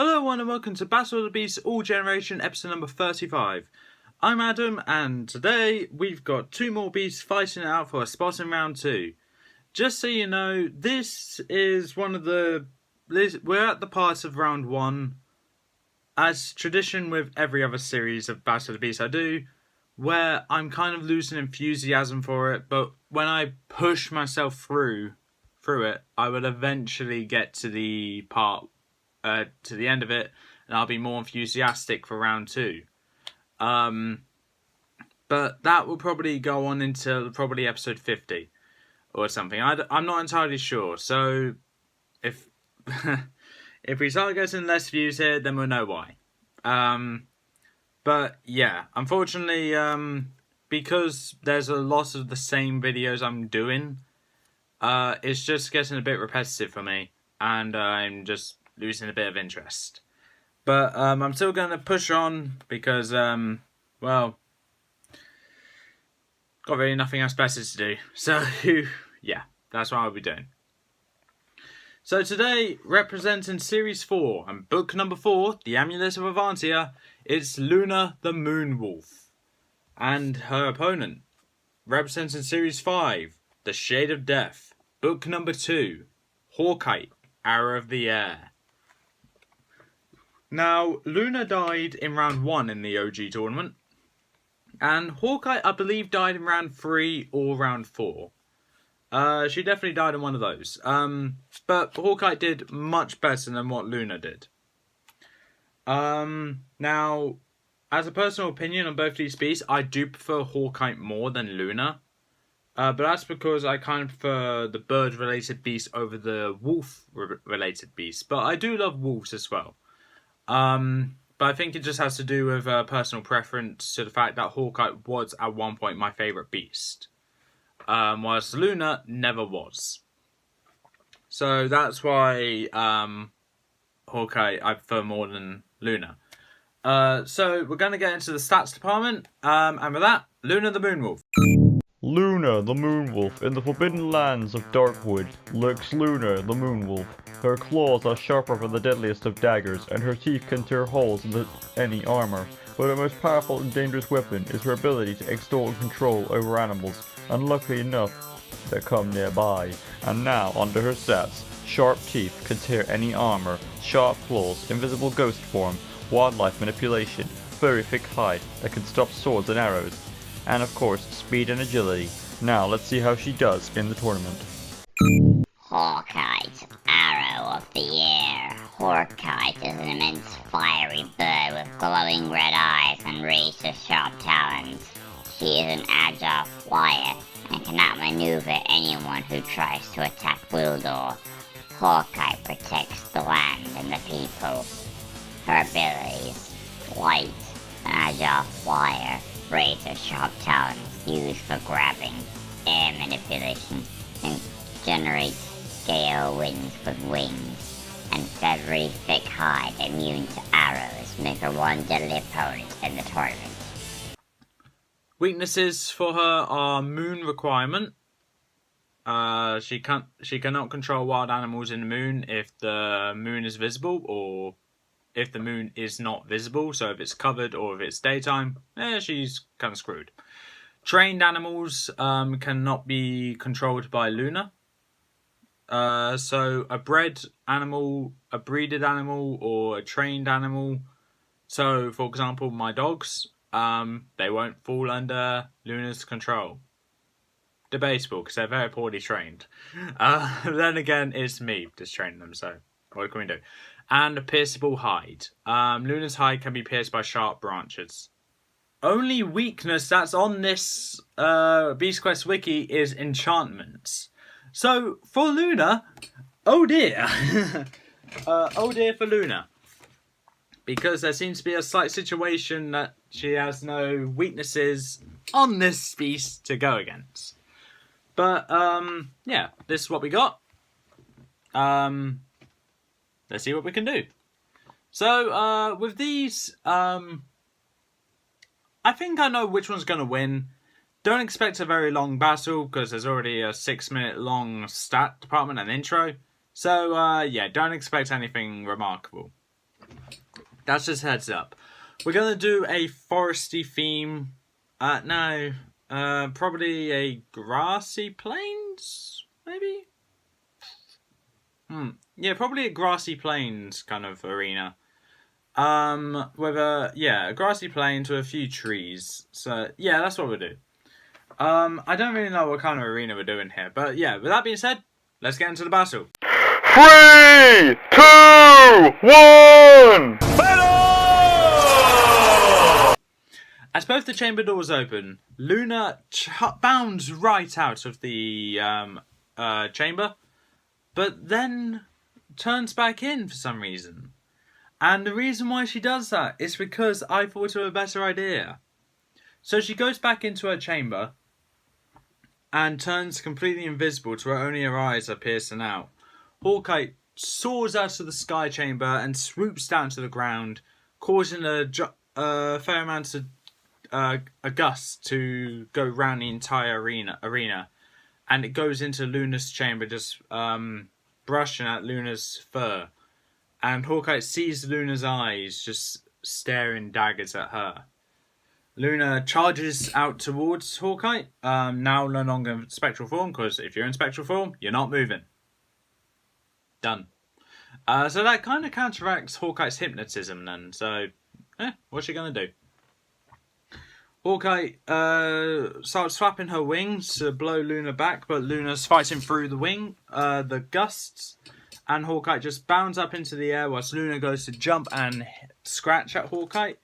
Hello everyone and welcome to Battle of the Beasts All Generation episode number 35. I'm Adam and today we've got two more beasts fighting it out for a spot in round 2. Just so you know, this is we're at the part of round 1, as tradition with every other series of Battle of the Beasts I do, where I'm kind of losing enthusiasm for it, but when I push myself through it, I will eventually get to the part to the end of it, and I'll be more enthusiastic for round 2. But that will probably go on until probably episode 50 or something. I'm not entirely sure. So if if we start getting less views here, then we'll know why. But yeah, unfortunately, because there's a lot of the same videos I'm doing, it's just getting a bit repetitive for me, and I'm just losing a bit of interest. But I'm still going to push on because, well, got really nothing else better to do. So, yeah, that's what I'll be doing. So today, representing Series 4 and book number 4, The Amulet of Avantia, it's Luna the Moonwolf. And her opponent, representing Series 5, The Shade of Death, book number 2, Hawkite, Arrow of the Air. Now, Luna died in round 1 in the OG tournament, and Hawkite, I believe, died in round 3 or round 4. She definitely died in one of those. But Hawkite did much better than what Luna did. Now, as a personal opinion on both these beasts, I do prefer Hawkite more than Luna. But that's because I kind of prefer the bird-related beast over the wolf-related beast. But I do love wolves as well. But I think it just has to do with personal preference to the fact that Hawkite was at one point my favourite beast. Whilst Luna never was. So that's why Hawkite I prefer more than Luna. So we're going to get into the stats department. And with that, Luna the Moonwolf. Luna, the Moonwolf, in the forbidden lands of Darkwood, lurks Luna, the Moonwolf. Her claws are sharper than the deadliest of daggers, and her teeth can tear holes into any armor. But her most powerful and dangerous weapon is her ability to extort and control over animals, unlucky enough that come nearby. And now, onto her stats. Sharp teeth can tear any armor, sharp claws, invisible ghost form, wildlife manipulation, very thick hide that can stop swords and arrows, and of course, speed and agility. Now, let's see how she does in the tournament. Hawkite, Arrow of the Air. Hawkite is an immense fiery bird with glowing red eyes and razor-sharp talons. She is an agile flyer and cannot maneuver anyone who tries to attack Wildor. Hawkite protects the land and the people. Her abilities: light, an agile flyer, razor-sharp talons used for grabbing, air manipulation, and generates gale winds with wings, and feathery thick hide immune to arrows make her one deadly opponent in the tournament. Weaknesses for her are moon requirement. She cannot control wild animals in the moon if the moon is visible, or if the moon is not visible. So if it's covered or if it's daytime, she's kind of screwed. Trained animals cannot be controlled by Luna. So a bred animal, a breeded animal, or a trained animal. So, for example, my dogs, they won't fall under Luna's control. Debatable, because they're very poorly trained. Then again, it's me just training them, so what can we do? And a pierceable hide. Luna's hide can be pierced by sharp branches. Only weakness that's on this Beast Quest wiki is enchantments. So, for Luna, oh dear. Oh dear for Luna. Because there seems to be a slight situation that she has no weaknesses on this beast to go against. But, yeah, this is what we got. Let's see what we can do. So, with these, I think I know which one's going to win. Don't expect a very long battle, because there's already a 6-minute long stat department and intro. So, yeah, don't expect anything remarkable. That's just heads up. We're gonna do a foresty theme. No, probably a grassy plains, maybe. Yeah, probably a grassy plains kind of arena. With a grassy plains with a few trees. So yeah, that's what we'll do. I don't really know what kind of arena we're doing here, but yeah. With that being said, let's get into the battle. 3, 2, 1! As both the chamber doors open, Luna bounds right out of the chamber, but then turns back in for some reason. And the reason why she does that is because I thought of a better idea. So she goes back into her chamber and turns completely invisible to where only her eyes are piercing out. Hawkite soars out of the sky chamber and swoops down to the ground, causing a fair amount of a gust to go round the entire arena, and it goes into Luna's chamber, just brushing at Luna's fur. And Hawkite sees Luna's eyes just staring daggers at her. Luna charges out towards Hawkite, now no longer in spectral form, because if you're in spectral form, you're not moving. Done. So that kind of counteracts Hawkite's hypnotism then, so what's she going to do? Hawkite starts flapping her wings to blow Luna back, but Luna's fighting through the gusts, and Hawkite just bounds up into the air whilst Luna goes to jump and scratch at Hawkite.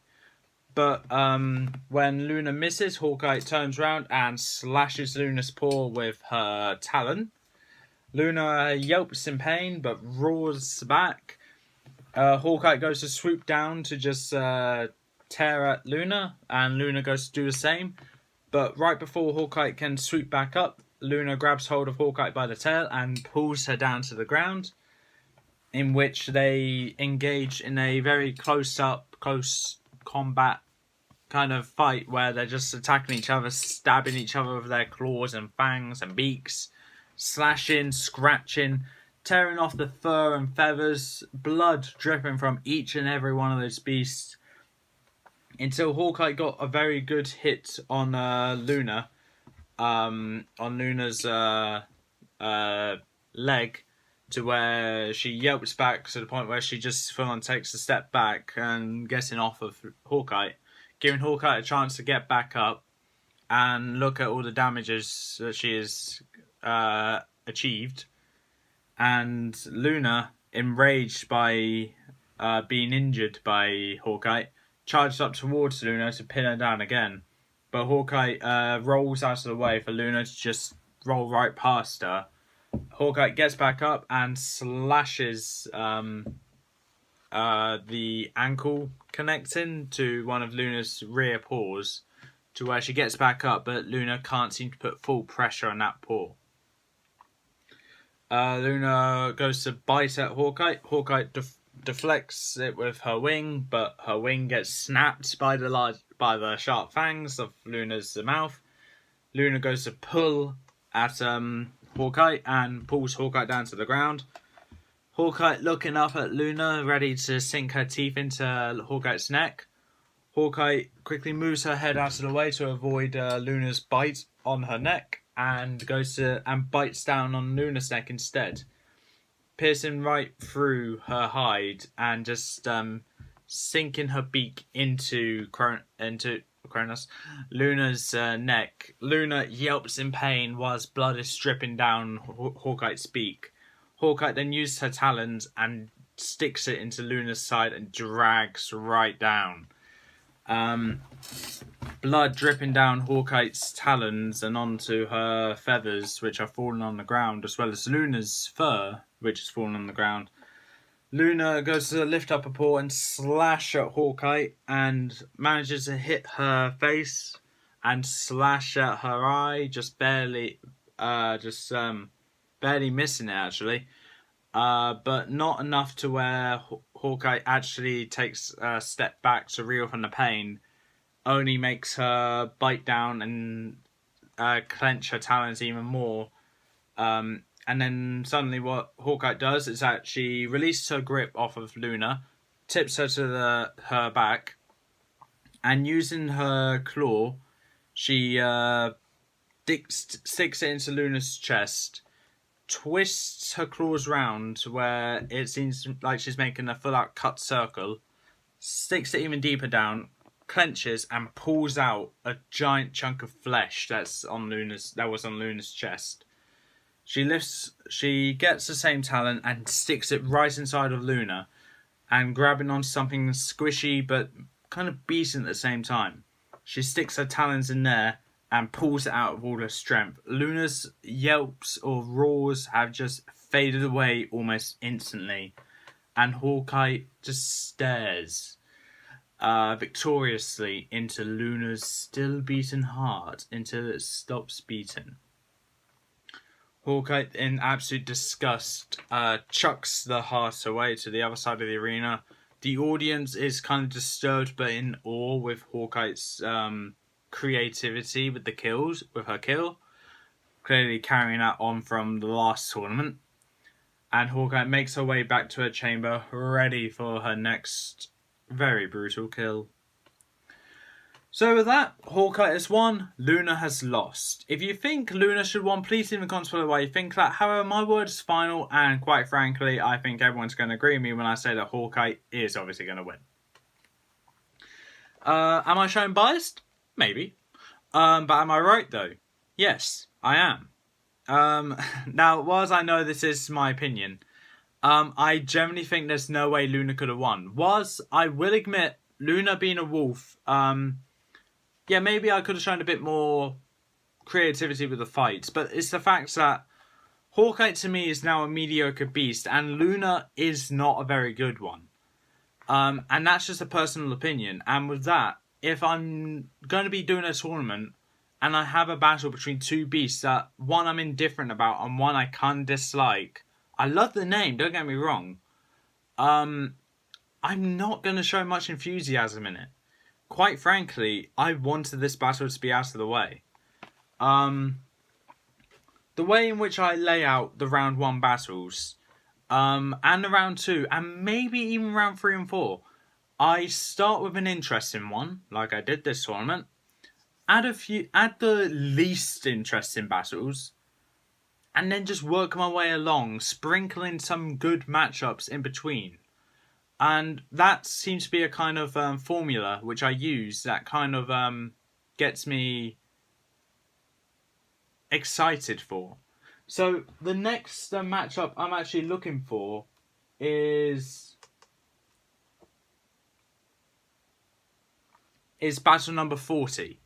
But when Luna misses, Hawkite turns around and slashes Luna's paw with her talon. Luna yelps in pain, but roars back. Hawkite goes to swoop down to just tear at Luna, and Luna goes to do the same. But right before Hawkite can swoop back up, Luna grabs hold of Hawkite by the tail and pulls her down to the ground, in which they engage in a very close combat kind of fight where they're just attacking each other, stabbing each other with their claws and fangs and beaks, slashing, scratching, tearing off the fur and feathers, blood dripping from each and every one of those beasts, until Hawkite got a very good hit on Luna, on Luna's leg, to where she yelps back to the point where she just full on takes a step back and getting off of Hawkite, giving Hawkite a chance to get back up and look at all the damages that she has achieved. And Luna, enraged by being injured by Hawkite, charged up towards Luna to pin her down again. But Hawkite rolls out of the way for Luna to just roll right past her. Hawkite gets back up and slashes the ankle connecting to one of Luna's rear paws, to where she gets back up, but Luna can't seem to put full pressure on that paw. Luna goes to bite at Hawkite. Hawkite deflects it with her wing, but her wing gets snapped by the sharp fangs of Luna's mouth. Luna goes to pull at Hawkite and pulls Hawkite down to the ground. Hawkite looking up at Luna, ready to sink her teeth into Hawkite's neck. Hawkite quickly moves her head out of the way to avoid Luna's bite on her neck, and goes to and bites down on Luna's neck instead, piercing right through her hide and just sinking her beak into Luna's neck. Luna yelps in pain whilst blood is dripping down Hawkite's beak. Hawkite then uses her talons and sticks it into Luna's side and drags right down. Blood dripping down Hawkite's talons and onto her feathers, which are falling on the ground, as well as Luna's fur, which is falling on the ground. Luna goes to lift up a paw and slash at Hawkite, and manages to hit her face and slash at her eye, just barely missing it actually, but not enough to where Hawkite actually takes a step back to reel from the pain. Only makes her bite down and clench her talons even more. And then suddenly what Hawkite does is that she releases her grip off of Luna, tips her to her back, and using her claw, she sticks it into Luna's chest, twists her claws round to where it seems like she's making a full-out cut circle, sticks it even deeper down, clenches, and pulls out a giant chunk of flesh that was on Luna's chest. She gets the same talent and sticks it right inside of Luna, and grabbing onto something squishy but kind of beaten at the same time. She sticks her talons in there and pulls it out with all her strength. Luna's yelps or roars have just faded away almost instantly, and Hawkite just stares victoriously into Luna's still beating heart until it stops beating. Hawkite, in absolute disgust, chucks the heart away to the other side of the arena. The audience is kind of disturbed but in awe with Hawkite's creativity with her kill, clearly carrying that on from the last tournament. And Hawkite makes her way back to her chamber, ready for her next very brutal kill. So with that, Hawkite has won, Luna has lost. If you think Luna should have won, please leave in the comments below why you think that. However, my word is final, and quite frankly, I think everyone's going to agree with me when I say that Hawkite is obviously going to win. Am I showing biased? Maybe. But am I right though? Yes, I am. Now, whilst I know this is my opinion, I generally think there's no way Luna could have won. Whilst I will admit, Luna being a wolf, yeah, maybe I could have shown a bit more creativity with the fights, but it's the fact that Hawkite to me is now a mediocre beast, and Luna is not a very good one. And that's just a personal opinion. And with that, if I'm going to be doing a tournament and I have a battle between two beasts that one I'm indifferent about and one I can't dislike, I love the name, don't get me wrong. I'm not going to show much enthusiasm in it. Quite frankly, I wanted this battle to be out of the way. The way in which I lay out the round 1 battles, and the round 2, and maybe even round 3 and 4, I start with an interesting one, like I did this tournament, add the least interesting battles, and then just work my way along, sprinkling some good matchups in between. And that seems to be a kind of formula which I use that kind of gets me excited for. So the next matchup I'm actually looking for is battle number 40.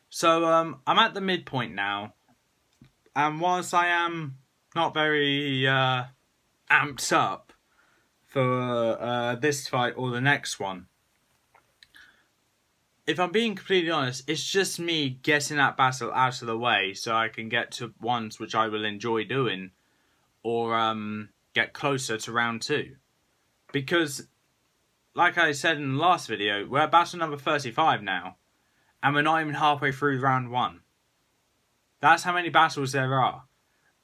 So I'm at the midpoint now, and whilst I am not very amped up for this fight or the next one, if I'm being completely honest, it's just me getting that battle out of the way so I can get to ones which I will enjoy doing, or get closer to round 2. Because, like I said in the last video, we're at battle number 35 now, and we're not even halfway through round 1. That's how many battles there are.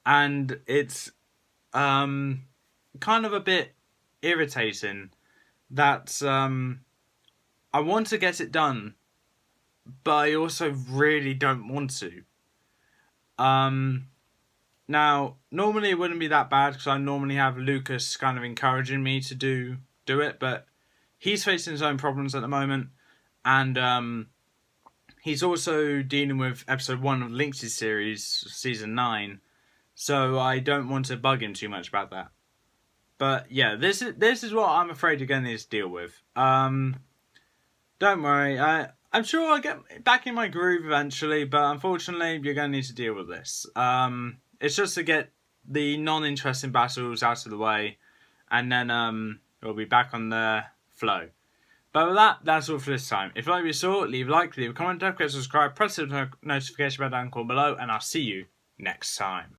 And it's kind of a bit irritating that I want to get it done, but I also really don't want to. Now, normally it wouldn't be that bad because I normally have Lucas kind of encouraging me to do it, but he's facing his own problems at the moment, and he's also dealing with episode 1 of Lynx's series, season 9, so I don't want to bug him too much about that. But yeah, this is what I'm afraid you're going to need to deal with. Don't worry, I'm sure I'll get back in my groove eventually, but unfortunately you're going to need to deal with this. It's just to get the non-interesting battles out of the way, and then we'll be back on the flow. But with that, that's all for this time. If you like what you saw, leave a like, leave a comment, don't forget to subscribe, press the notification bell down below, and I'll see you next time.